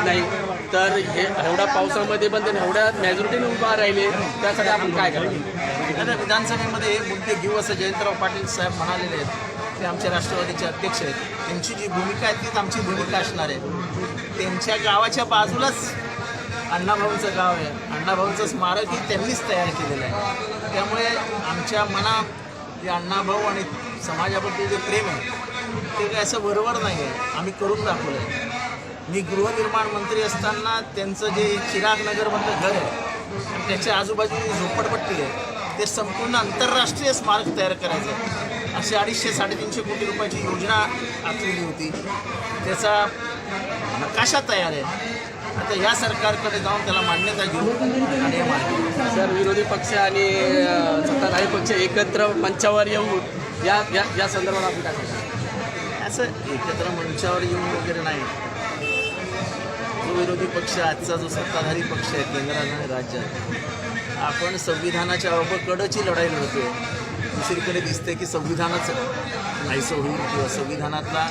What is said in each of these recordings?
नाही, तर हे एवढ्या पावसामध्ये पण ते एवढ्या मेजॉरिटीने उभा राहिले, त्यासाठी आपण काय करायचं? आता विधानसभेमध्ये हे मुद्दे घेऊ असं जयंतराव पाटील साहेब म्हणालेले आहेत. ते आमचे राष्ट्रवादीचे अध्यक्ष आहेत. त्यांची जी भूमिका आहे तीच आमची भूमिका असणार आहे. त्यांच्या गावाच्या बाजूलाच अण्णाभाऊंचं गाव आहे. अण्णाभाऊंचं स्मारकही त्यांनीच तयार केलेलं आहे. त्यामुळे आमच्या मनात जे अण्णाभाऊ आणि समाजाबद्दल जे प्रेम आहे ते काय असं बरोबर नाही आहे. आम्ही करून दाखवलं आहे. मी गृहनिर्माण मंत्री असताना त्यांचं जे चिराग नगरमधलं घर आहे त्याच्या आजूबाजूची झोपडपट्टी आहे ते संपूर्ण आंतरराष्ट्रीय स्मारक तयार करायचं आहे. अशी 250-350 कोटी रुपयाची योजना आखलेली होती. त्याचा नकाशा तयार आहे. आता या सरकारकडे जाऊन त्याला मान्यता घेऊन आणि सर, विरोधी पक्ष आणि सत्ताधारी पक्ष एकत्र मंचावर येऊन या संदर्भात आपण काय सांगतो? असं एकत्र मंचावर येऊन वगैरे नाही. जो विरोधी पक्ष आजचा जो सत्ताधारी पक्ष आहे केंद्रात आणि राज्यात, आपण संविधानाच्या अबकडची लढाई लढतोय. दुसरीकडे दिसते की संविधानच नाहीसं होईल किंवा संविधानातला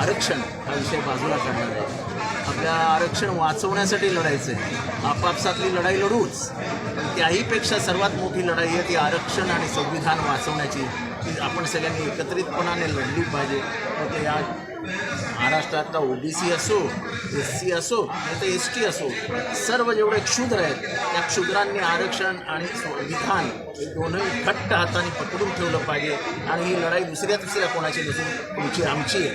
आरक्षण हा विषय बाजूला काढणार आहे. आपल्या आरक्षण वाचवण्यासाठी लढायचं आहे. आपापसातली लढाई लढूच, पण त्याहीपेक्षा सर्वात मोठी लढाई आहे ती आरक्षण आणि संविधान वाचवण्याची. ती आपण सगळ्यांनी एकत्रितपणाने लढली पाहिजे. मग ते या महाराष्ट्रातला OBC असो, SC असो नाही तर ST असो, सर्व जेवढे क्षुद्र आहेत त्या क्षुद्रांनी आरक्षण आणि संविधान हे दोन्ही घट्ट हाताने पकडून ठेवलं पाहिजे. आणि ही लढाई दुसऱ्या कोणाची नसून तुमची आमची आहे.